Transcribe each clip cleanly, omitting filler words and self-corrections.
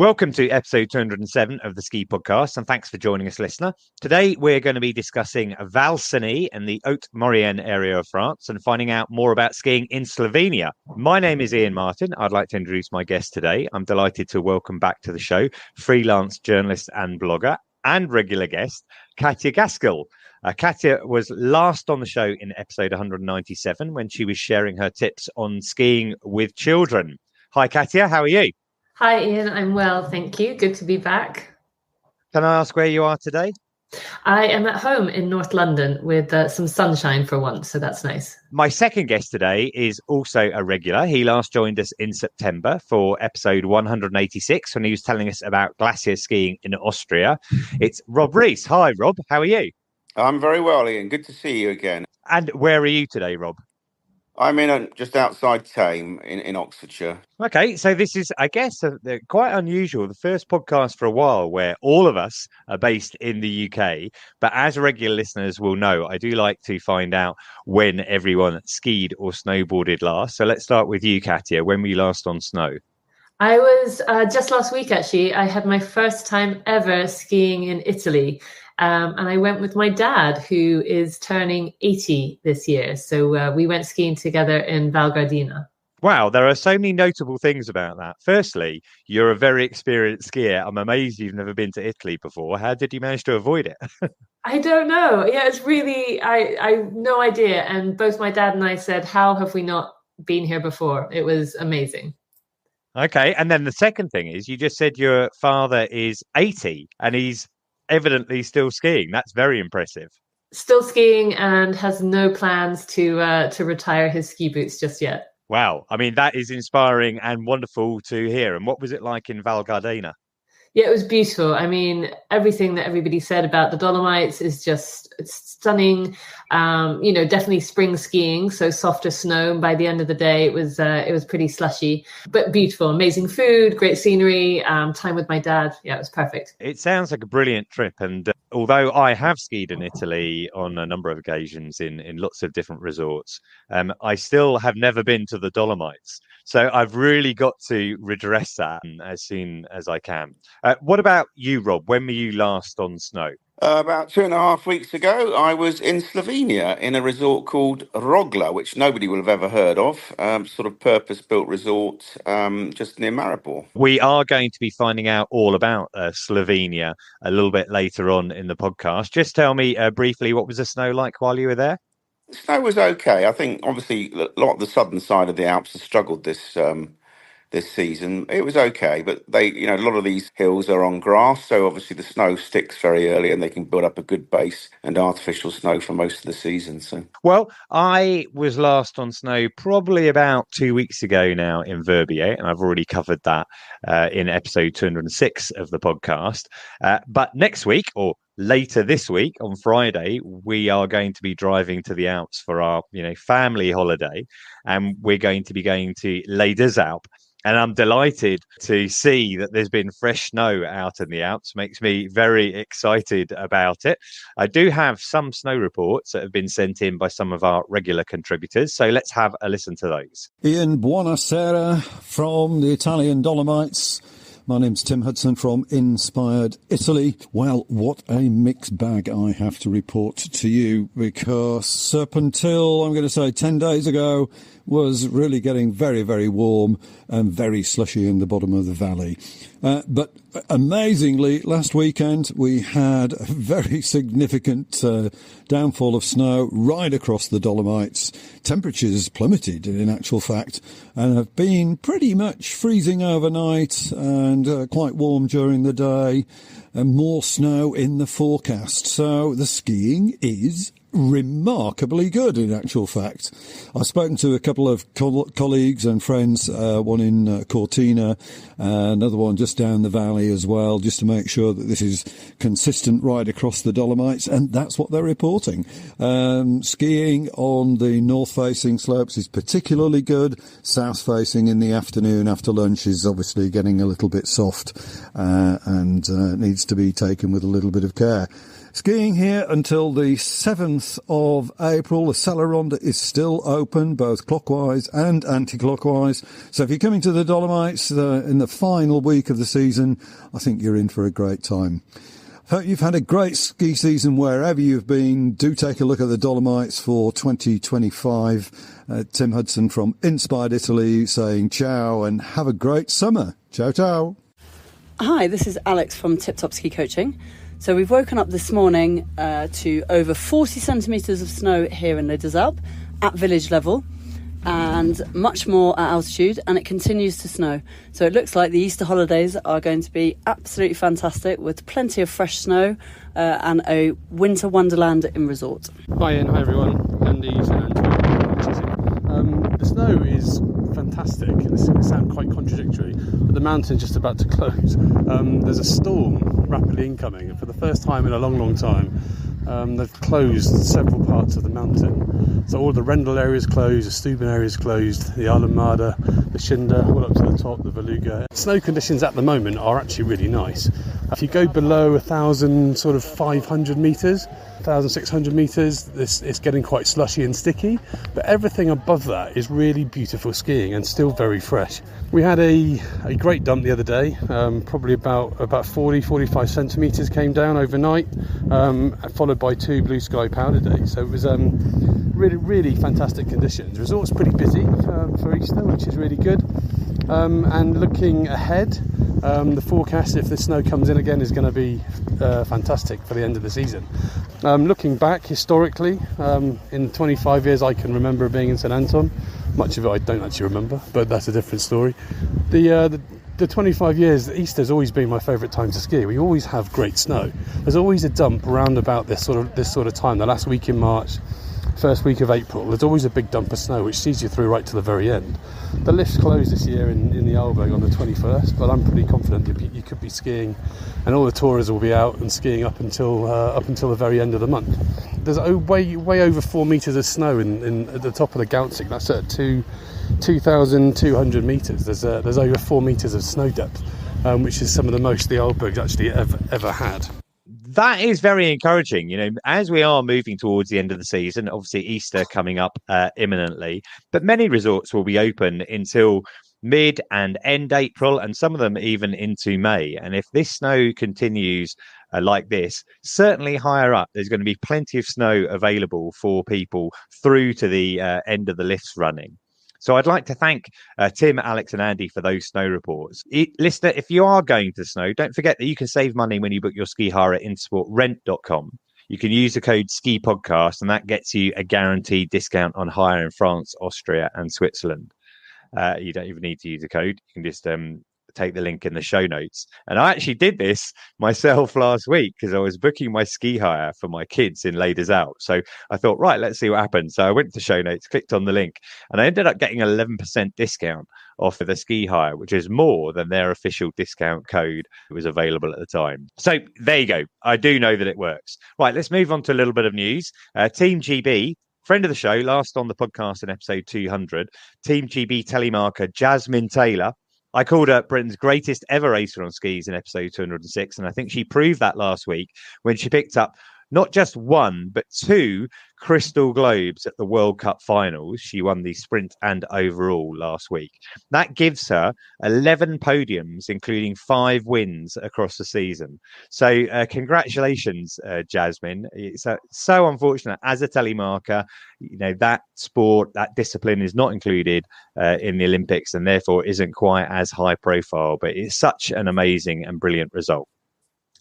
Welcome to episode 207 of the Ski Podcast, and thanks for joining us, listener. Today, we're going to be discussing Val Cenis and the Haute Maurienne area of France and finding out more about skiing in Slovenia. My name is Iain Martin. I'd like to introduce my guest today. I'm delighted to welcome back to the show freelance journalist and blogger and regular guest, Katja Gaskell. Katja was last on the show in episode 197 when she was sharing her tips on skiing with children. Hi, Katja. How are you? Hi, Iain. I'm well, thank you. Good to be back. Can I ask where you are today? I am at home in North London with some sunshine for once, so that's nice. My second guest today is also a regular. He last joined us in September for episode 186 when he was telling us about glacier skiing in Austria. It's Reece. Hi, Rob. How are you? I'm very well, Iain. Good to see you again. And where are you today, Rob? I'm in just outside Tame in Oxfordshire. Okay, so this is, I guess, quite unusual. The first podcast for a while where all of us are based in the UK. But as regular listeners will know, I do like to find out when everyone skied or snowboarded last. So let's start with you, Katja. When were you last on snow? I was just last week, actually. I had my first time ever skiing in Italy. And I went with my dad, who is turning 80 this year. So we went skiing together in Val Gardena. Wow, there are so many notable things about that. Firstly, you're a very experienced skier. I'm amazed you've never been to Italy before. How did you manage to avoid it? I don't know. Yeah, it's really, I have no idea. And both my dad and I said, how have we not been here before? It was amazing. Okay, and then the second thing is you just said your father is 80 and he's evidently still skiing. That's very impressive. Still skiing and has no plans to retire his ski boots just yet. Wow. I mean, that is inspiring and wonderful to hear. And what was it like in Val Gardena? Yeah, it was beautiful. I mean, everything that everybody said about the Dolomites is just stunning. Definitely spring skiing, so softer snow. And by the end of the day, it was pretty slushy, but beautiful. Amazing food, great scenery, time with my dad. Yeah, it was perfect. It sounds like a brilliant trip. And although I have skied in Italy on a number of occasions in lots of different resorts, I still have never been to the Dolomites. So I've really got to redress that as soon as I can. What about you, Rob? When were you last on snow? About 2.5 weeks ago, I was in Slovenia in a resort called Orelle, which nobody will have ever heard of. Sort of purpose-built resort just near Maribor. We are going to be finding out all about Slovenia a little bit later on in the podcast. Just tell me briefly, what was the snow like while you were there? The snow was okay. I think, obviously, a lot of the southern side of the Alps has struggled this season. It was okay, but a lot of these hills are on grass, so obviously the snow sticks very early and they can build up a good base and artificial snow for most of the season. So, well, I was last on snow probably about 2 weeks ago now in Verbier, and I've already covered that in episode 206 of the podcast. But next week, or later this week on Friday, we are going to be driving to the Alps for our family holiday, and we're going to be going to Les Deux Alpes. And I'm delighted to see that there's been fresh snow out in the Alps. Makes me very excited about it. I do have some snow reports that have been sent in by some of our regular contributors. So let's have a listen to those. Iain, buonasera from the Italian Dolomites. My name's Tim Hudson from Inspired Italy. Well, what a mixed bag I have to report to you, because up until, I'm going to say, 10 days ago, was really getting very, very warm and very slushy in the bottom of the valley. But amazingly, last weekend we had a very significant downfall of snow right across the Dolomites. Temperatures plummeted, in actual fact, and have been pretty much freezing overnight and quite warm during the day, and more snow in the forecast. So the skiing is remarkably good, in actual fact. I've spoken to a couple of colleagues and friends, one in Cortina, another one just down the valley as well, just to make sure that this is consistent right across the Dolomites, and that's what they're reporting. Skiing on the north-facing slopes is particularly good. South-facing in the afternoon after lunch is obviously getting a little bit soft and needs to be taken with a little bit of care. Skiing here until the 7th of April. The Sella Ronda is still open, both clockwise and anti-clockwise. So if you're coming to the Dolomites in the final week of the season, I think you're in for a great time. Hope you've had a great ski season wherever you've been. Do take a look at the Dolomites for 2025. Tim Hudson from Inspired Italy saying ciao and have a great summer. Ciao, ciao. Hi, this is Alex from Tip Top Ski Coaching. So we've woken up this morning to over 40 centimetres of snow here in Les Deux Alpes at village level and much more at altitude, and it continues to snow. So it looks like the Easter holidays are going to be absolutely fantastic with plenty of fresh snow and a winter wonderland in resort. Hi Ian, hi everyone. Andy and Anton. The snow is fantastic. This is going to sound quite contradictory, but the mountain's just about to close. There's a storm rapidly incoming, and for the first time in a long time, they've closed several parts of the mountain. So all the Rendel area is closed, the Stuben area is closed, the Alamada, the Shinda, all up to the top, the Veluga. Snow conditions at the moment are actually really nice. If you go below 1,000, sort of 500 metres, 1,600 metres, it's getting quite slushy and sticky, but everything above that is really beautiful skiing and still very fresh. We had a great dump the other day, probably about 45 centimetres came down overnight, followed by 2 blue sky powder days. So it was really fantastic conditions. The resort's pretty busy for Easter, which is really good. And looking ahead, the forecast, if the snow comes in again, is going to be fantastic for the end of the season. Looking back historically, in 25 years I can remember being in St Anton. Much of it I don't actually remember, but that's a different story. The 25 years, Easter's always been my favourite time to ski. We always have great snow. There's always a dump around about this sort of time, the last week in March, first week of April. There's always a big dump of snow which sees you through right to the very end. The lift's closed this year in the Arlberg on the 21st, but I'm pretty confident you could be skiing, and all the tourists will be out and skiing up until the very end of the month. There's way over 4 metres of snow at the top of the Gautzig. That's at 2,200 metres. There's over 4 metres of snow depth, which is some of the most the Arlberg's actually ever had. That is very encouraging. You know, as we are moving towards the end of the season, obviously Easter coming up imminently, but many resorts will be open until mid and end April, and some of them even into May. And if this snow continues like this, certainly higher up, there's going to be plenty of snow available for people through to the end of the lifts running. So I'd like to thank Tim, Alex and Andy for those snow reports. Listener, if you are going to the snow, don't forget that you can save money when you book your ski hire at intersportrent.com. You can use the code SKIPODCAST and that gets you a guaranteed discount on hire in France, Austria and Switzerland. You don't even need to use the code. You can just take the link in the show notes. And I actually did this myself last week because I was booking my ski hire for my kids in Les Deux Alpes. So I thought, right, let's see what happens. So I went to show notes, clicked on the link, and I ended up getting an 11% discount off of the ski hire, which is more than their official discount code that was available at the time. So there you go. I do know that it works. Right, let's move on to a little bit of news. Team GB, friend of the show, last on the podcast in episode 200, Team GB telemarker Jasmin Taylor. I called her Britain's greatest ever racer on skis in episode 206, and I think she proved that last week when she picked up not just 1, but 2 Crystal Globes at the World Cup finals. She won the sprint and overall last week. That gives her 11 podiums, including 5 wins across the season. So congratulations, Jasmin. It's so unfortunate as a telemarker, you know, that sport, that discipline is not included in the Olympics and therefore isn't quite as high profile, but it's such an amazing and brilliant result.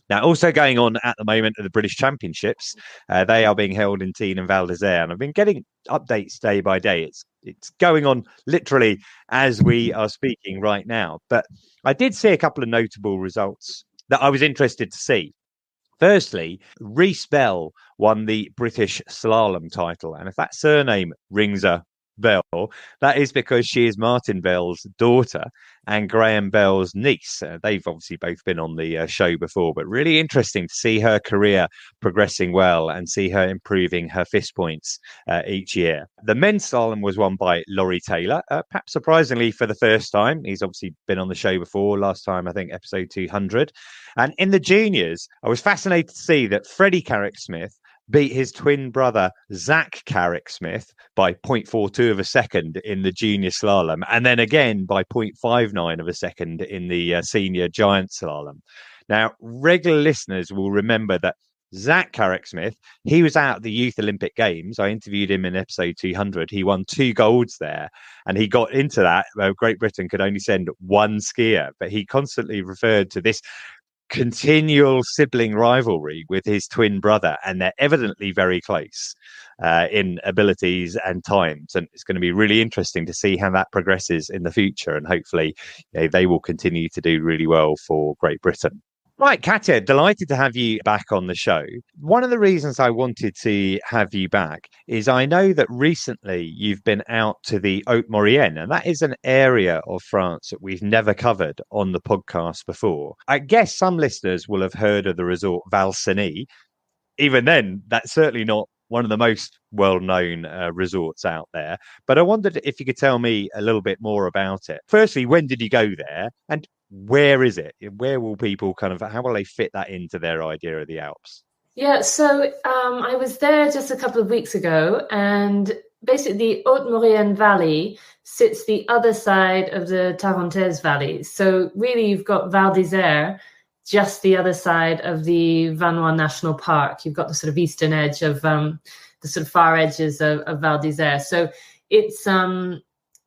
Now, also going on at the moment are the British Championships. They are being held in Tignes and Val d'Isère, and I've been getting updates day by day. It's going on literally as we are speaking right now. But I did see a couple of notable results that I was interested to see. Firstly, Reece won the British Slalom title, and if that surname rings a Bell, that is because she is Martin Bell's daughter and Graham Bell's niece. They've obviously both been on the show before, but really interesting to see her career progressing well and see her improving her FIS points each year. The men's slalom was won by Laurie Taylor, perhaps surprisingly for the first time. He's obviously been on the show before, last time, I think, episode 200. And in the juniors, I was fascinated to see that Freddie Carrick-Smith beat his twin brother, Zach Carrick-Smith, by 0.42 of a second in the junior slalom, and then again by 0.59 of a second in the senior giant slalom. Now, regular listeners will remember that Zach Carrick-Smith, he was out at the Youth Olympic Games. I interviewed him in episode 200. He won 2 golds there, and he got into that. Great Britain could only send 1 skier, but he constantly referred to this continual sibling rivalry with his twin brother, and they're evidently very close in abilities and times, and it's going to be really interesting to see how that progresses in the future, and hopefully they will continue to do really well for Great Britain. Right, Katja, delighted to have you back on the show. One of the reasons I wanted to have you back is I know that recently you've been out to the Haute Maurienne, and that is an area of France that we've never covered on the podcast before. I guess some listeners will have heard of the resort Val Cenis. Even then, that's certainly not one of the most well-known resorts out there. But I wondered if you could tell me a little bit more about it. Firstly, when did you go there? And where is it? Where will people how will they fit that into their idea of the Alps? Yeah, so I was there just a couple of weeks ago, and basically the Haute Maurienne Valley sits the other side of the Tarentaise Valley. So really you've got Val d'Isère just the other side of the Vanois National Park. You've got the sort of eastern edge of the sort of far edges of Val d'Isère. So it's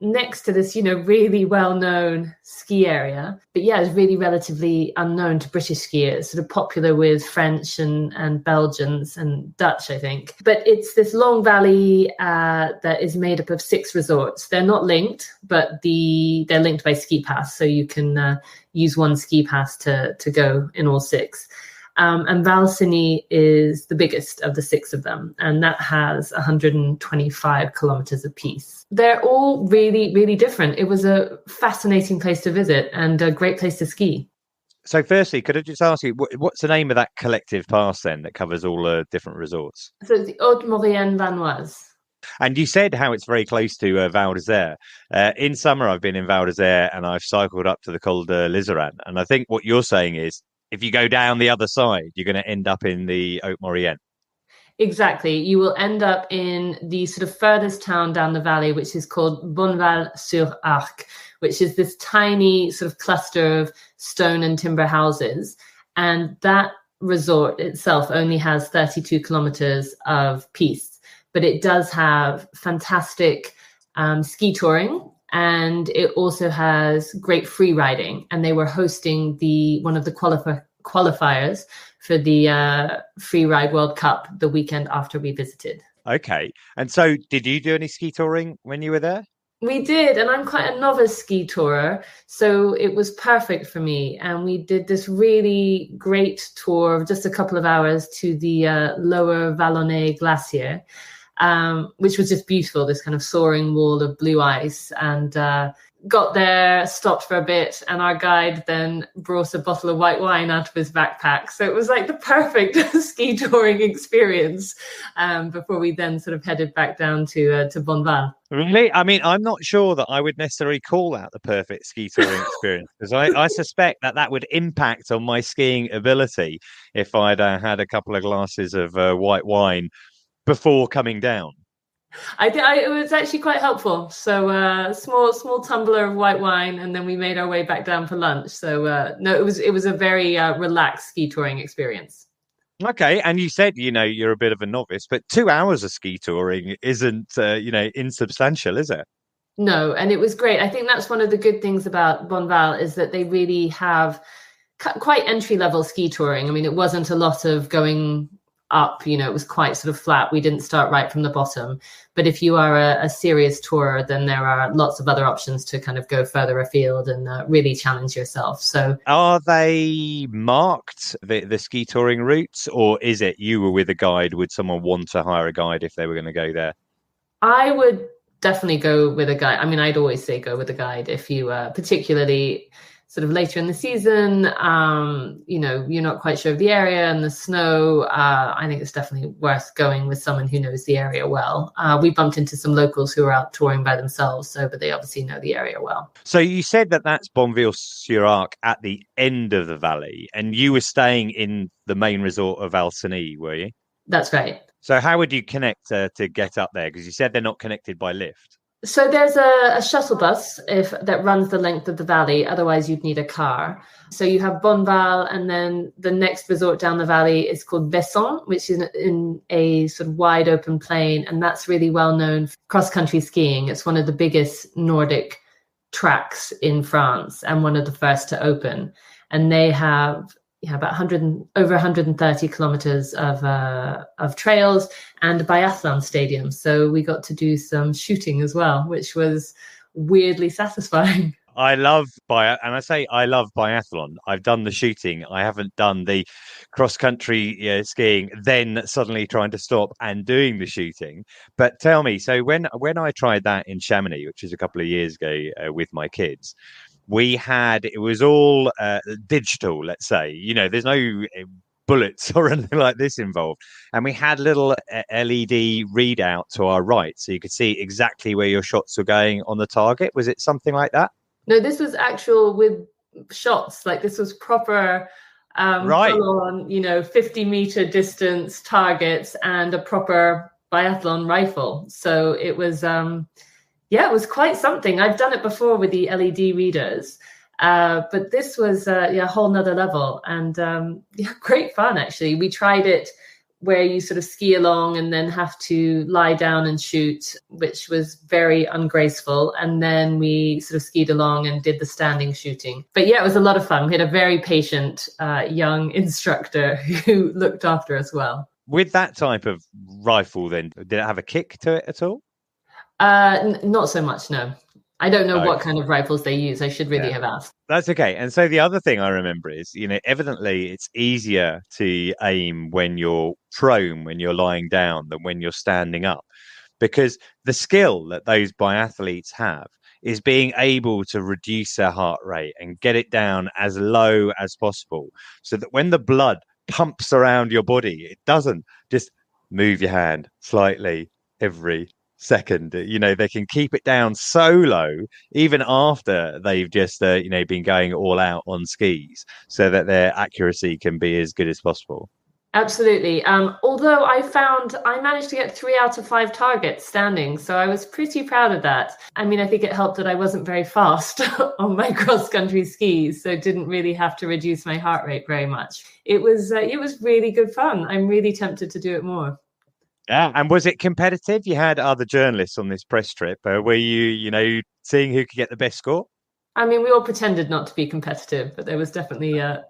next to this, really well-known ski area. But yeah, it's really relatively unknown to British skiers, sort of popular with French and Belgians and Dutch, I think. But it's this long valley that is made up of 6 resorts. They're not linked, but they're linked by ski pass. So you can use one ski pass to go in all 6. And Val Cenis is the biggest of the 6 of them, and that has 125 kilometers apiece. They're all really, really different. It was a fascinating place to visit and a great place to ski. So firstly, could I just ask you, what's the name of that collective pass then that covers all the different resorts? So it's the Haute Maurienne Vanoise. And you said how it's very close to Val d'Isère. In summer, I've been in Val d'Isère and I've cycled up to the Col de Liseran. And I think what you're saying is, if you go down the other side, you're going to end up in the Haute Maurienne. Exactly. You will end up in the sort of furthest town down the valley, which is called Bonneval-sur-Arc, which is this tiny sort of cluster of stone and timber houses. And that resort itself only has 32 kilometers of piste, but it does have fantastic ski touring. And it also has great free riding. And they were hosting one of the qualifiers for the Free Ride World Cup the weekend after we visited. Okay. And so did you do any ski touring when you were there? We did. And I'm quite a novice ski tourer. So it was perfect for me. And we did this really great tour of just a couple of hours to the lower Vallonnais glacier. Which was just beautiful, this kind of soaring wall of blue ice, and got there, stopped for a bit, and our guide then brought a bottle of white wine out of his backpack. So it was like the perfect ski touring experience before we then sort of headed back down to Bonneval. Really? I mean, I'm not sure that I would necessarily call that the perfect ski touring experience, because I suspect that would impact on my skiing ability if I'd had a couple of glasses of white wine before coming down. It was actually quite helpful. So small tumbler of white wine, and then we made our way back down for lunch. So no, it was a very relaxed ski touring experience. Okay, and you said you're a bit of a novice, but 2 hours of ski touring isn't insubstantial, is it? No, and it was great. I think that's one of the good things about Bonneval is that they really have quite entry level ski touring. I mean, it wasn't a lot of going up, it was quite sort of flat. We didn't start right from the bottom. But if you are a serious tourer, then there are lots of other options to kind of go further afield and really challenge yourself. So are they marked, the ski touring routes, or is it you were with a guide? Would someone want to hire a guide if they were going to go there? I would definitely go with a guide. I mean, I'd always say go with a guide if you, particularly sort of later in the season, you're not quite sure of the area and the snow. I think it's definitely worth going with someone who knows the area well. We bumped into some locals who are out touring by themselves, but they obviously know the area well. So you said that that's Bonneval-sur-Arc at the end of the valley, and you were staying in the main resort of Val Cenis, were you? That's right. So how would you connect to get up there? Because you said they're not connected by lift. So there's a shuttle bus that runs the length of the valley. Otherwise, you'd need a car. So you have Bonneval, and then the next resort down the valley is called Bessans, which is in a sort of wide open plain. And that's really well known for cross-country skiing. It's one of the biggest Nordic tracks in France and one of the first to open. And they have about over 130 kilometers of trails and a biathlon stadium. So we got to do some shooting as well, which was weirdly satisfying. I love biathlon. I've done the shooting. I haven't done the cross-country skiing, then suddenly trying to stop and doing the shooting. But tell me, so when I tried that in Chamonix, which is a couple of years ago with my kids, it was all digital, let's say. There's no bullets or anything like this involved. And we had little LED readout to our right, so you could see exactly where your shots were going on the target. Was it something like that? No, this was actual with shots. Like, this was proper right on 50-meter distance targets and a proper biathlon rifle. So it was it was quite something. I've done it before with the LED readers, but this was a whole nother level, and great fun, actually. We tried it where you sort of ski along and then have to lie down and shoot, which was very ungraceful. And then we sort of skied along and did the standing shooting. But yeah, it was a lot of fun. We had a very patient young instructor who looked after us well. With that type of rifle, then, did it have a kick to it at all? Not so much, no. I don't know what kind of rifles they use. I should really have asked. That's okay. And so the other thing I remember is, evidently it's easier to aim when you're prone, when you're lying down, than when you're standing up. Because the skill that those biathletes have is being able to reduce their heart rate and get it down as low as possible, so that when the blood pumps around your body, it doesn't just move your hand slightly every second. They can keep it down so low even after they've just been going all out on skis, so that their accuracy can be as good as possible. Absolutely. Although I managed to get 3 out of 5 targets standing, so I was pretty proud of that. I mean, I think it helped that I wasn't very fast on my cross-country skis, so didn't really have to reduce my heart rate very much. It was really good fun. I'm really tempted to do it more. Yeah. And was it competitive? You had other journalists on this press trip. Were you, seeing who could get the best score? I mean, we all pretended not to be competitive, but there was definitely a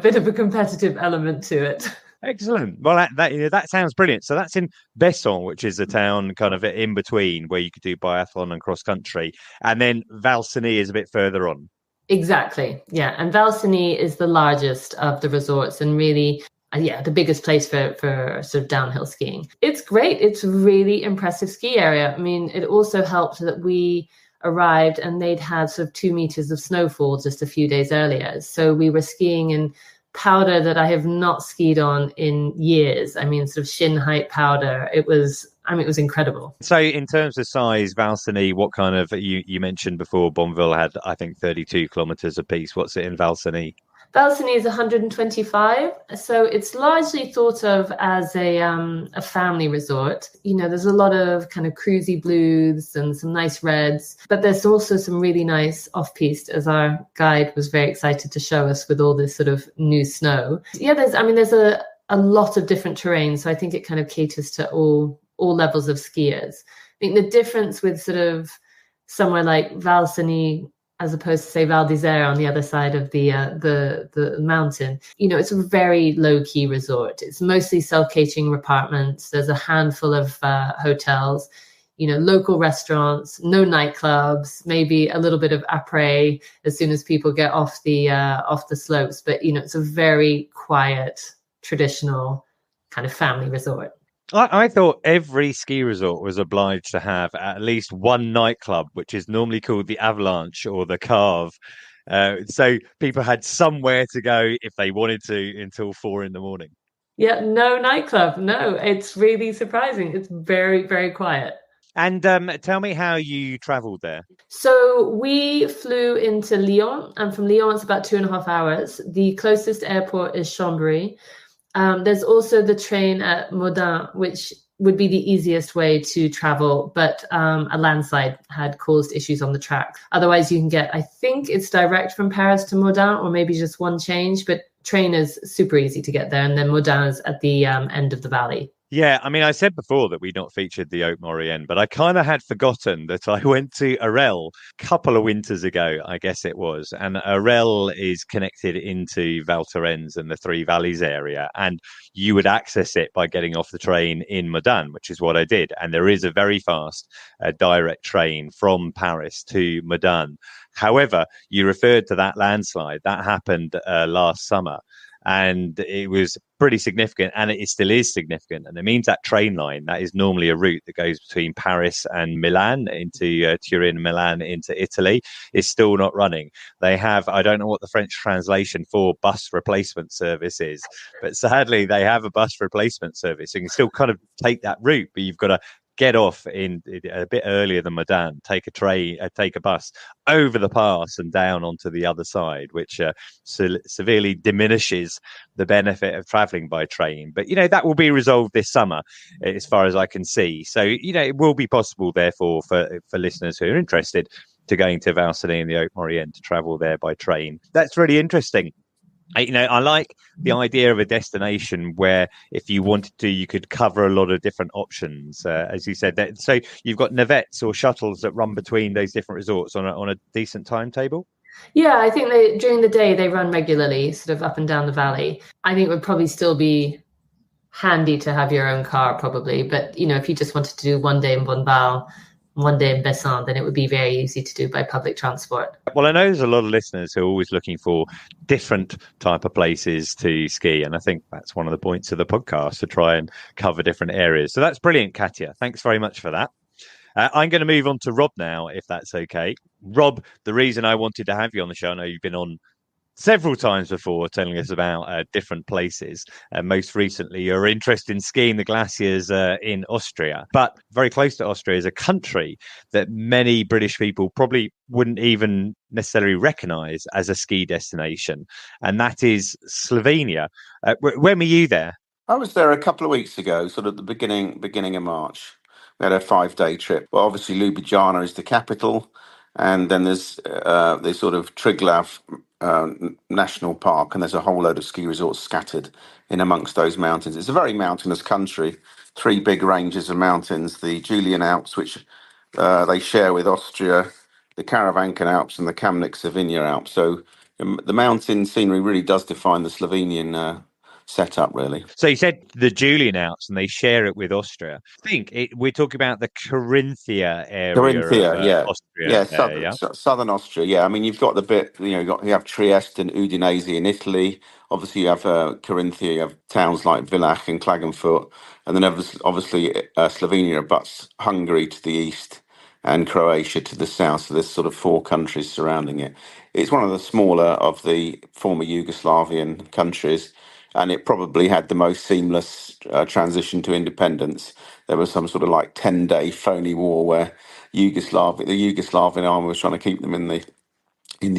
bit of a competitive element to it. Excellent. Well, that sounds brilliant. So that's in Bessans, which is a town kind of in between where you could do biathlon and cross country. And then Val Cenis is a bit further on. Exactly. Yeah. And Val Cenis is the largest of the resorts, and really, the biggest place for sort of downhill skiing. It's great. It's a really impressive ski area. I mean, it also helped that we arrived and they'd had sort of 2 meters of snowfall just a few days earlier. So we were skiing in powder that I have not skied on in years. I mean, sort of shin height powder. It was incredible. So in terms of size, Val Cenis, what kind of, you mentioned before Bonneval had, I think, 32 kilometers apiece. What's it in Val Cenis? Val Cenis is 125, so it's largely thought of as a family resort. There's a lot of kind of cruisy blues and some nice reds, but there's also some really nice off-piste, as our guide was very excited to show us with all this sort of new snow. Yeah, there's a lot of different terrain, so I think it kind of caters to all levels of skiers. I think the difference with sort of somewhere like Val Cenis, as opposed to, say, Val d'Isère on the other side of the mountain, it's a very low-key resort. It's mostly self-catering apartments. There's a handful of hotels, local restaurants, no nightclubs, maybe a little bit of après as soon as people get off the slopes. But, it's a very quiet, traditional kind of family resort. I thought every ski resort was obliged to have at least one nightclub, which is normally called the Avalanche or the Carve. So people had somewhere to go if they wanted to until 4 in the morning. Yeah, no nightclub. No, it's really surprising. It's very, very quiet. And tell me how you travelled there. So we flew into Lyon, and from Lyon it's about 2.5 hours. The closest airport is Chambéry. There's also the train at Modane, which would be the easiest way to travel, but a landslide had caused issues on the track. Otherwise, you can get, I think it's direct from Paris to Modane, or maybe just one change, but train is super easy to get there. And then Modane is at the end of the valley. Yeah, I mean, I said before that we'd not featured the Haute Maurienne, but I kind of had forgotten that I went to Orelle a couple of winters ago, I guess it was. And Orelle is connected into Val Thorens and the Three Valleys area. And you would access it by getting off the train in Modane, which is what I did. And there is a very fast direct train from Paris to Modane. However, you referred to that landslide that happened last summer. And it was pretty significant, and it still is significant. And it means that train line, that is normally a route that goes between Paris and Milan into Turin, Milan into Italy, is still not running. They have, I don't know what the French translation for bus replacement service is, but sadly they have a bus replacement service. You can still kind of take that route, but you've got to get off in a bit earlier than Modane, take a train, take a bus over the pass and down onto the other side, which severely diminishes the benefit of traveling by train. But, that will be resolved this summer, as far as I can see. So, it will be possible, therefore, for listeners who are interested to going to Val Cenis and the Haute Maurienne to travel there by train. That's really interesting. I like the idea of a destination where if you wanted to, you could cover a lot of different options, as you said. So you've got navettes or shuttles that run between those different resorts on a decent timetable? Yeah, I think during the day they run regularly, sort of up and down the valley. I think it would probably still be handy to have your own car, probably. But, if you just wanted to do one day in Bonneval, one day in Bessans, then it would be very easy to do by public transport. Well, I know there's a lot of listeners who are always looking for different type of places to ski. And I think that's one of the points of the podcast, to try and cover different areas. So that's brilliant, Katja. Thanks very much for that. I'm going to move on to Rob now, if that's okay. Rob, the reason I wanted to have you on the show, I know you've been on several times before telling us about different places. Most recently, your interest in skiing the glaciers in Austria. But very close to Austria is a country that many British people probably wouldn't even necessarily recognise as a ski destination. And that is Slovenia. When were you there? I was there a couple of weeks ago, sort of the beginning of March. We had a 5-day trip. Well, obviously, Ljubljana is the capital. And then there's the sort of Triglav National Park, and there's a whole load of ski resorts scattered in amongst those mountains. It's a very mountainous country, 3 big ranges of mountains, the Julian Alps, which they share with Austria, the Karavanken Alps and the Kamnik-Savinja Alps. So the mountain scenery really does define the Slovenian setup, really. So you said the Julian Alps, and they share it with Austria. I think we're talking about the Carinthia area. Carinthia, yeah. Austria, southern Austria. Yeah, I mean, you've got the bit, you have Trieste and Udinese in Italy. Obviously, you have Carinthia, you have towns like Villach and Klagenfurt. And then obviously Slovenia abuts Hungary to the east and Croatia to the south. So there's sort of 4 countries surrounding it. It's one of the smaller of the former Yugoslavian countries. And it probably had the most seamless transition to independence. There was some sort of 10-day phony war where the Yugoslavian army was trying to keep them in the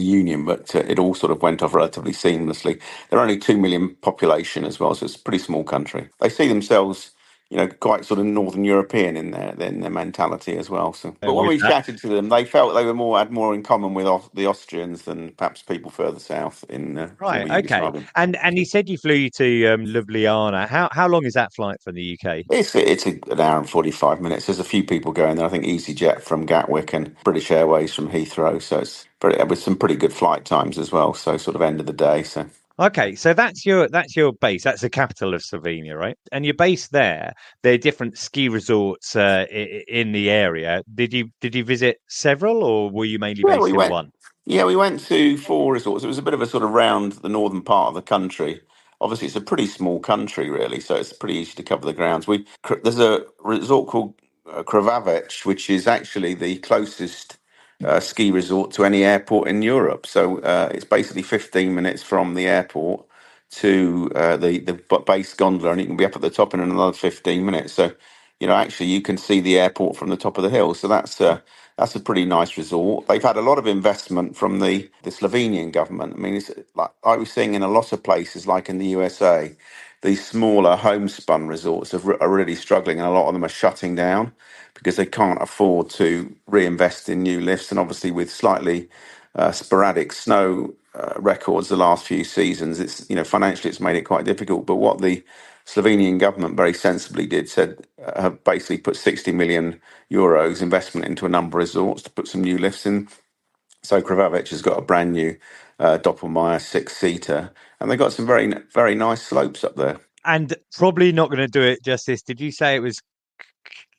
union, but it all sort of went off relatively seamlessly. They're only 2 million population as well, so it's a pretty small country. They see themselves, quite sort of Northern European in their mentality as well. So, but when we chatted to them, they felt they had more in common with the Austrians than perhaps people further south in right. Okay, and you said you flew to Ljubljana. How long is that flight from the UK? It's an hour and 45 minutes. There's a few people going there. I think EasyJet from Gatwick and British Airways from Heathrow. So it's with some pretty good flight times as well. So sort of end of the day. So. Okay, so that's your base. That's the capital of Slovenia, right? And you're based there. There are different ski resorts in the area. Did you visit several, or were you mainly based in one? Yeah, we went to 4 resorts. It was a bit of a sort of round the northern part of the country. obviously it's a pretty small country, really, so it's pretty easy to cover the grounds. There's a resort called Krvavec, which is actually the closest ski resort to any airport in Europe. So it's basically 15 minutes from the airport to the base gondola, and you can be up at the top in another 15 minutes. So, actually you can see the airport from the top of the hill. So that's a pretty nice resort. They've had a lot of investment from the Slovenian government. I mean, it's like I was seeing in a lot of places, like in the USA, these smaller homespun resorts are really struggling, and a lot of them are shutting down because they can't afford to reinvest in new lifts. And obviously, with slightly sporadic snow records the last few seasons, it's financially it's made it quite difficult. But what the Slovenian government very sensibly said have basically put 60 million euros investment into a number of resorts to put some new lifts in. So Krvavec has got a brand new Doppelmayr 6-seater, and they got some very, very nice slopes up there. And probably not going to do it justice. Did you say it was?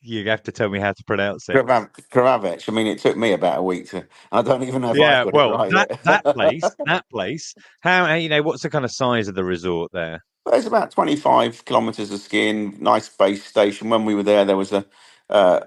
You have to tell me how to pronounce it. Krvavec. I mean, it took me about a week to. I don't even know if I got it right yet. that place. How what's the kind of size of the resort there? There's about 25 kilometres of skiing. Nice base station. When we were there was a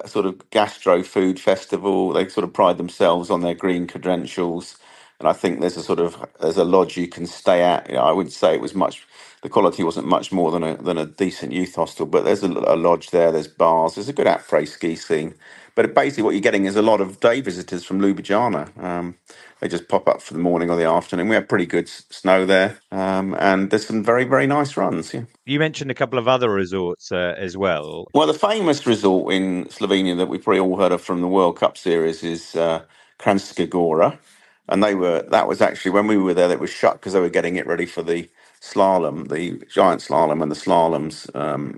sort of gastro food festival. They sort of pride themselves on their green credentials, and I think there's a lodge you can stay at. I would say the quality wasn't much more than a decent youth hostel, but there's a lodge there. There's bars. There's a good après ski scene. But basically, what you're getting is a lot of day visitors from Lublijana. They just pop up for the morning or the afternoon. We have pretty good snow there, and there's some very, very nice runs. Yeah. You mentioned a couple of other resorts as well. Well, the famous resort in Slovenia that we've probably all heard of from the World Cup series is Kranjska Gora, and that was actually when we were there. That was shut because they were getting it ready for the slalom, the giant slalom and the slaloms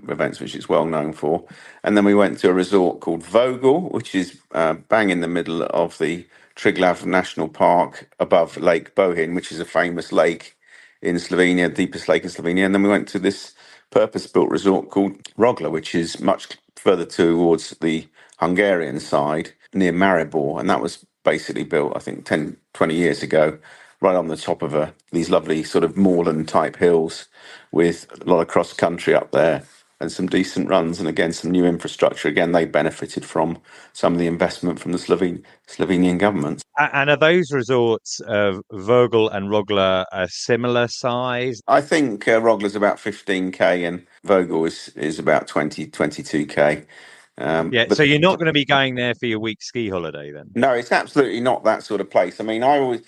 events, which it's well known for. And then we went to a resort called Vogel, which is bang in the middle of the Triglav National Park above Lake Bohin, which is a famous lake in Slovenia, deepest lake in Slovenia. And then we went to this purpose-built resort called Rogla, which is much further towards the Hungarian side, near Maribor. And that was basically built, I think, 10, 20 years ago, right on the top of these lovely sort of moorland-type hills with a lot of cross-country up there and some decent runs, and again, some new infrastructure. Again, they benefited from some of the investment from the Slovenian government. And are those resorts, Vogel and Rogla, a similar size? I think Rogla's about 15k and Vogel is about 22k. So you're not going to be going there for your week ski holiday then? No, it's absolutely not that sort of place. I mean,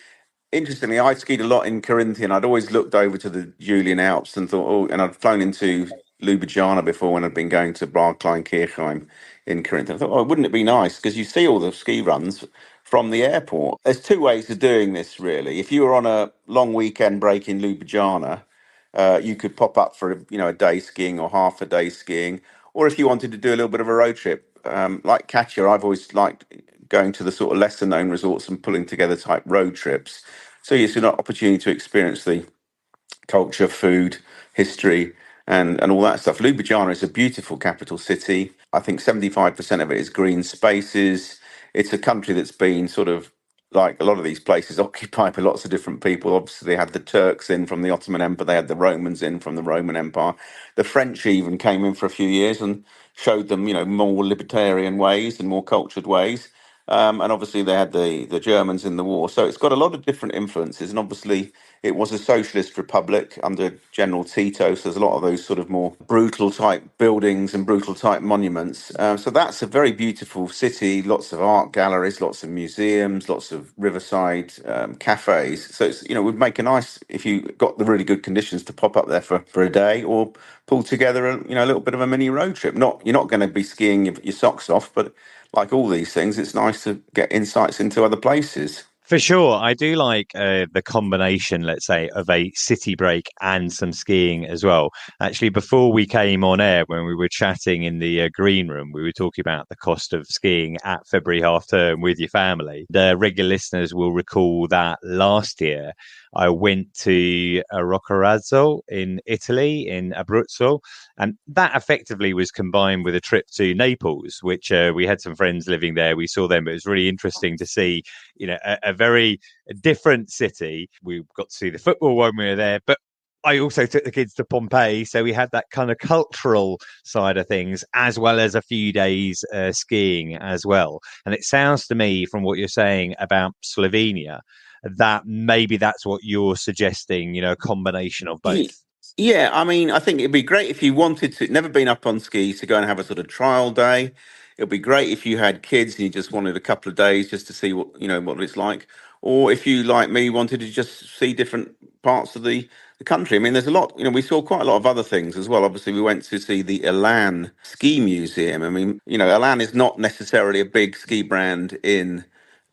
interestingly, I skied a lot in Carinthia. I'd always looked over to the Julian Alps and thought, and I'd flown into Lublijana before when I'd been going to Bad-Kleinkirchheim in Carinthia. I thought, wouldn't it be nice? Because you see all the ski runs from the airport. There's two ways of doing this, really. If you were on a long weekend break in Lublijana, you could pop up for a day skiing or half a day skiing. Or if you wanted to do a little bit of a road trip, like Katja, I've always liked going to the sort of lesser known resorts and pulling together type road trips. So it's an opportunity to experience the culture, food, history, and all that stuff. Ljubljana is a beautiful capital city. I think 75% of it is green spaces. It's a country that's been sort of, like a lot of these places, occupied by lots of different people. Obviously, they had the Turks in from the Ottoman Empire. They had the Romans in from the Roman Empire. The French even came in for a few years and showed them, more libertarian ways and more cultured ways. And obviously, they had the Germans in the war. So it's got a lot of different influences. And obviously, it was a socialist republic under General Tito. So there's a lot of those sort of more brutal type buildings and brutal type monuments. So that's a very beautiful city. Lots of art galleries, lots of museums, lots of riverside cafes. So it's, would make a nice, if you got the really good conditions, to pop up there for a day or pull together a little bit of a mini road trip. You're not going to be skiing your socks off, but like all these things, it's nice to get insights into other places. For sure. I do like the combination, let's say, of a city break and some skiing as well. Actually, before we came on air, when we were chatting in the green room, we were talking about the cost of skiing at February half term with your family. The regular listeners will recall that last year I went to Roccaraso in Italy, in Abruzzo, and that effectively was combined with a trip to Naples, which we had some friends living there. We saw them, but it was really interesting to see, a very different city. We got to see the football when we were there, but I also took the kids to Pompeii, so we had that kind of cultural side of things, as well as a few days skiing as well. And it sounds to me, from what you're saying about Slovenia, that maybe that's what you're suggesting, a combination of both. Yeah, I mean, I think it'd be great if you wanted to, never been up on skis, to go and have a sort of trial day. It'd be great if you had kids and you just wanted a couple of days just to see what it's like. Or if you, like me, wanted to just see different parts of the country. I mean, there's a lot, we saw quite a lot of other things as well. Obviously, we went to see the Elan Ski Museum. I mean, Elan is not necessarily a big ski brand in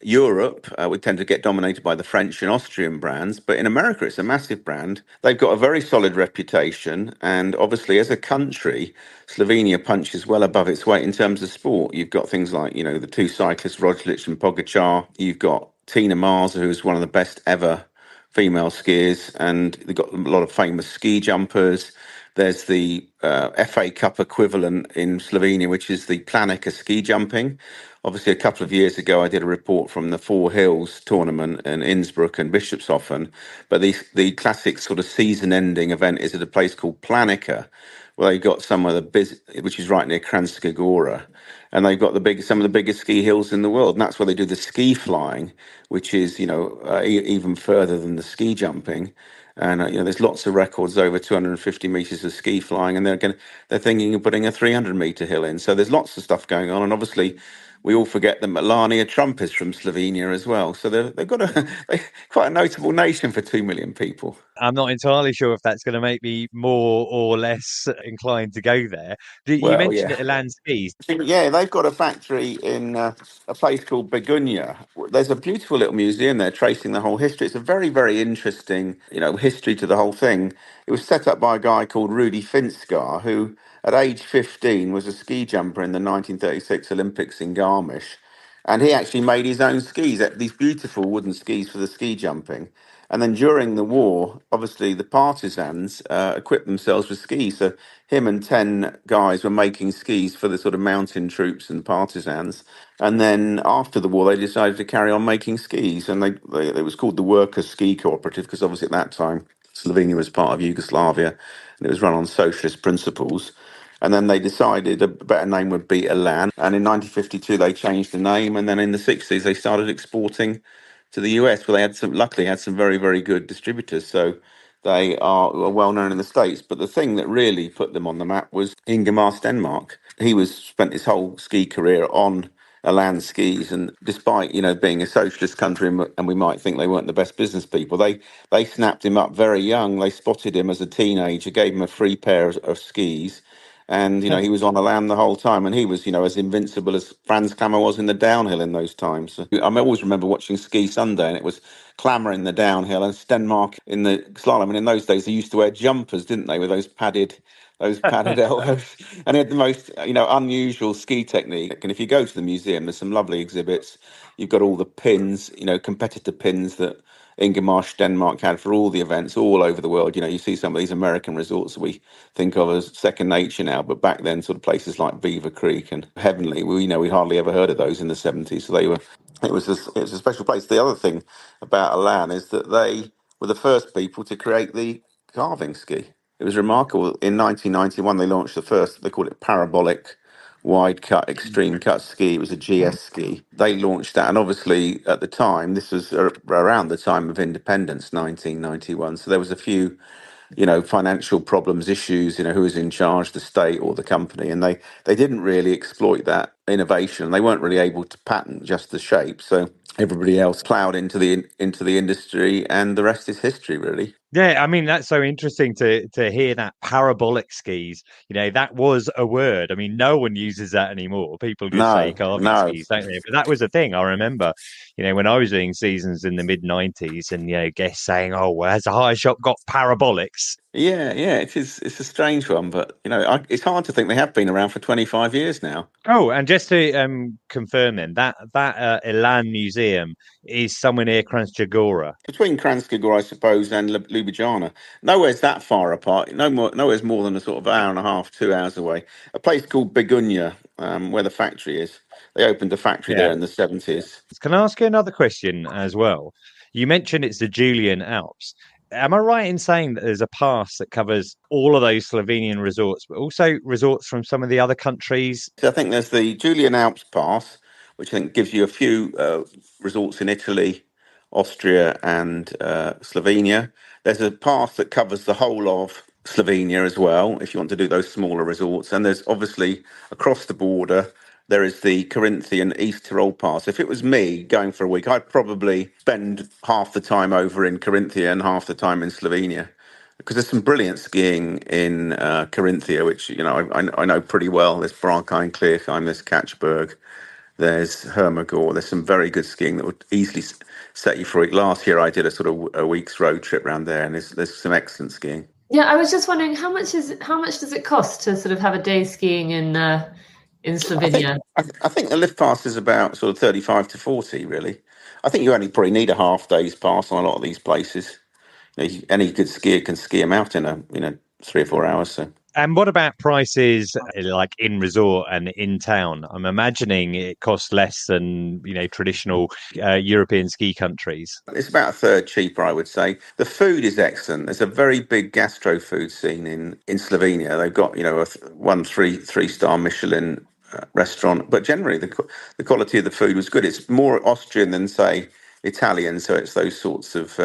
Europe. We tend to get dominated by the French and Austrian brands, but in America, it's a massive brand. They've got a very solid reputation, and obviously, as a country, Slovenia punches well above its weight in terms of sport. You've got things like, the two cyclists, Roglic and Pogacar. You've got Tina Marza, who's one of the best ever female skiers, and they've got a lot of famous ski jumpers. There's the FA Cup equivalent in Slovenia, which is the Planica ski jumping. Obviously, a couple of years ago, I did a report from the Four Hills tournament in Innsbruck and Bischofshofen. But the classic sort of season-ending event is at a place called Planica, where they've got which is right near Kranjska Gora, and they've got some of the biggest ski hills in the world, and that's where they do the ski flying, which is even further than the ski jumping. And there's lots of records over 250 meters of ski flying, and they're thinking of putting a 300-meter hill in. So there's lots of stuff going on, and obviously we all forget that Melania Trump is from Slovenia as well. So they've got quite a notable nation for 2 million people. I'm not entirely sure if that's going to make me more or less inclined to go there. You mentioned Elan Skis. Yeah, they've got a factory in a place called Begunya. There's a beautiful little museum there tracing the whole history. It's a very, very interesting, history to the whole thing. It was set up by a guy called Rudy Finskar, who at age 15 was a ski jumper in the 1936 Olympics in Garmisch. And he actually made his own skis, these beautiful wooden skis for the ski jumping. And then during the war, obviously the partisans equipped themselves with skis. So him and 10 guys were making skis for the sort of mountain troops and partisans. And then after the war, they decided to carry on making skis. And it was called the Workers' Ski Cooperative, because obviously at that time, Slovenia was part of Yugoslavia and it was run on socialist principles. And then they decided a better name would be Elan. And in 1952, they changed the name. And then in the 60s, they started exporting to the US, where they luckily had some very, very good distributors. So they are well known in the States. But the thing that really put them on the map was Ingemar Stenmark. He spent his whole ski career on Elan Skis, and despite being a socialist country, and we might think they weren't the best business people, they snapped him up very young. They spotted him as a teenager, gave him a free pair of skis. And, he was on Elan the whole time, and he was, as invincible as Franz Klammer was in the downhill in those times. I always remember watching Ski Sunday, and it was Klammer in the downhill and Stenmark in the slalom. And in those days, they used to wear jumpers, didn't they, with those padded elbows. And he had the most, unusual ski technique. And if you go to the museum, there's some lovely exhibits. You've got all the pins, competitor pins that Ingemar Stenmark had for all the events all over the world. You see some of these American resorts that we think of as second nature now, but back then, sort of places like Beaver Creek and Heavenly, we hardly ever heard of those in the 70s. So it was a special place. The other thing about Elan is that they were the first people to create the carving ski. It was remarkable. In 1991, they launched the first, they called it parabolic wide cut extreme cut ski. It was a GS ski. They launched that, and obviously at the time, this was around the time of independence, 1991. So there was a few, financial problems, issues, who was in charge, the state or the company, and they didn't really exploit that innovation. They weren't really able to patent just the shape. So everybody else ploughed into the industry, and the rest is history, really. Yeah, I mean, that's so interesting to hear that parabolic skis. That was a word. I mean, no one uses that anymore. People just say carving skis, don't they? But that was a thing. I remember, when I was doing seasons in the mid-90s and, guests saying, oh, well, has a high shop got parabolics? Yeah, it's a strange one, but, it's hard to think they have been around for 25 years now. Oh, and just to confirm then, that Elan Museum is somewhere near Kranjska Gora. Between Kranjska Gora, I suppose, and Lublijana. Nowhere's that far apart. Nowhere's more than a sort of hour and a half, 2 hours away. A place called Begunya, where the factory is. They opened a factory there in the 70s. Can I ask you another question as well? You mentioned it's the Julian Alps. Am I right in saying that there's a pass that covers all of those Slovenian resorts, but also resorts from some of the other countries? So I think there's the Julian Alps pass, which I think gives you a few resorts in Italy, Austria, and Slovenia. There's a pass that covers the whole of Slovenia as well, if you want to do those smaller resorts. And there's obviously across the border, there is the Corinthian East Tyrol pass. If it was me going for a week, I'd probably spend half the time over in Carinthia and half the time in Slovenia, because there's some brilliant skiing in Carinthia, which I know pretty well. There's Brankheim, Kleerheim, there's Catchberg, there's Hermagor. There's some very good skiing that would easily set you for a week. Last year I did a sort of a week's road trip around there, and there's some excellent skiing. Yeah, I was just wondering how much does it cost to sort of have a day skiing in Slovenia? I think the lift pass is about sort of 35 to 40, really. I think you only probably need a half day's pass on a lot of these places. Any good skier can ski them out in 3 or 4 hours. So. And what about prices like in resort and in town? I'm imagining it costs less than, traditional European ski countries. It's about a third cheaper, I would say. The food is excellent. There's a very big gastro food scene in Slovenia. They've got, a 3-star Michelin restaurant, but generally the quality of the food was good. It's more Austrian than, say, Italian. So it's those sorts of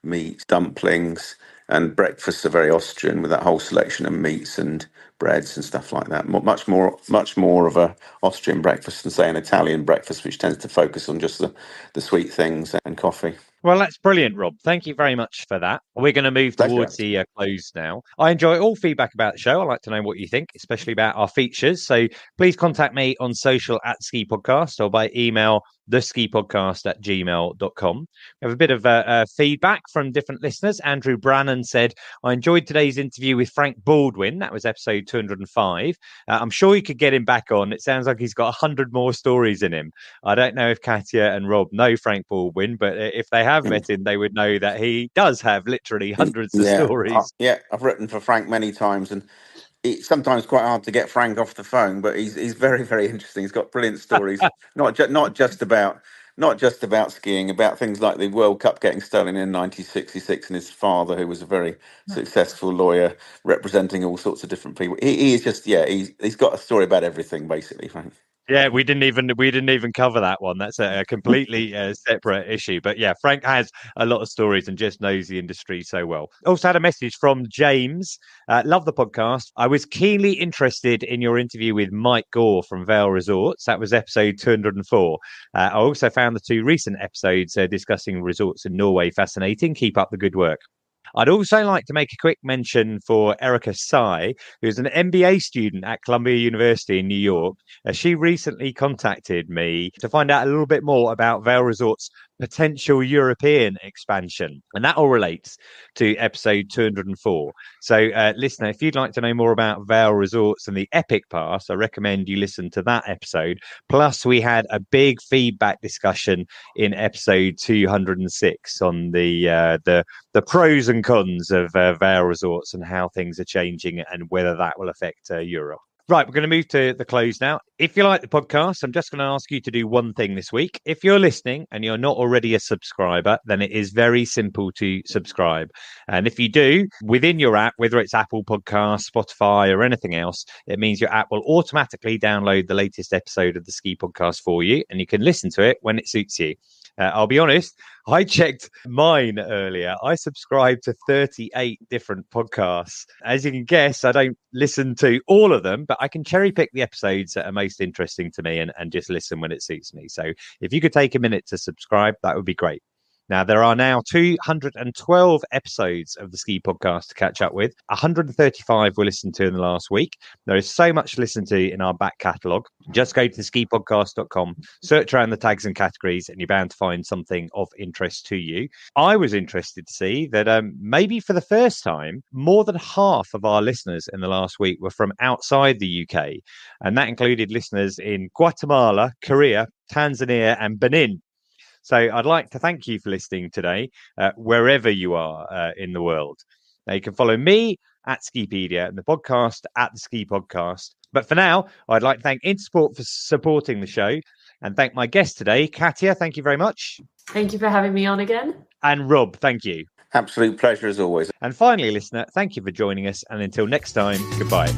meat, dumplings, and breakfasts are very Austrian, with that whole selection of meats and breads and stuff like that. Much more of a Austrian breakfast than, say, an Italian breakfast, which tends to focus on just the sweet things and coffee. Well, that's brilliant, Rob. Thank you very much for that. We're going to move towards the close now. I enjoy all feedback about the show. I like to know what you think, especially about our features. So please contact me on social at Ski Podcast or by email theskipodcast@gmail.com. We have a bit of feedback from different listeners. Andrew Brannan said, I enjoyed today's interview with Frank Baldwin. That was episode 205. I'm sure you could get him back on. It sounds like he's got 100 more stories in him. I don't know if Katja and Rob know Frank Baldwin, but if they have met him, they would know that he does have literally hundreds of stories. I've written for Frank many times, and it's sometimes quite hard to get Frank off the phone, but he's very, very interesting. He's got brilliant stories, not just about skiing, about things like the World Cup getting stolen in 1966, and his father, who was a very successful lawyer representing all sorts of different people. He is just he's got a story about everything, basically, Frank. Yeah, we didn't even cover that one. That's a completely separate issue. But yeah, Frank has a lot of stories and just knows the industry so well. Also had a message from James. Love the podcast. I was keenly interested in your interview with Mike Gore from Vale Resorts. That was episode 204. I also found the 2 recent episodes discussing resorts in Norway fascinating. Keep up the good work. I'd also like to make a quick mention for Erica Tsai, who's an MBA student at Columbia University in New York. She recently contacted me to find out a little bit more about Vale Resorts' potential European expansion. And that all relates to episode 204. So, listener, if you'd like to know more about Vale Resorts and the Epic Pass, I recommend you listen to that episode. Plus, we had a big feedback discussion in episode 206 on the pros and cons of Vale Resorts and how things are changing and whether that will affect Europe. Right, we're going to move to the close now. If you like the podcast, I'm just going to ask you to do one thing this week. If you're listening and you're not already a subscriber, then it is very simple to subscribe. And if you do, within your app, whether it's Apple Podcasts, Spotify, or anything else, it means your app will automatically download the latest episode of the Ski Podcast for you, and you can listen to it when it suits you. I'll be honest, I checked mine earlier. I subscribe to 38 different podcasts. As you can guess, I don't listen to all of them, but I can cherry pick the episodes that are most interesting to me and just listen when it suits me. So if you could take a minute to subscribe, that would be great. Now, there are now 212 episodes of the Ski Podcast to catch up with. 135 were listened to in the last week. There is so much to listen to in our back catalogue. Just go to theskipodcast.com, search around the tags and categories, and you're bound to find something of interest to you. I was interested to see that maybe for the first time, more than half of our listeners in the last week were from outside the UK. And that included listeners in Guatemala, Korea, Tanzania, and Benin. So I'd like to thank you for listening today, wherever you are in the world. Now, you can follow me at Skipedia and the podcast at the Ski Podcast. But for now, I'd like to thank Intersport for supporting the show and thank my guest today, Katja. Thank you very much. Thank you for having me on again. And Rob, thank you. Absolute pleasure as always. And finally, listener, thank you for joining us. And until next time, goodbye.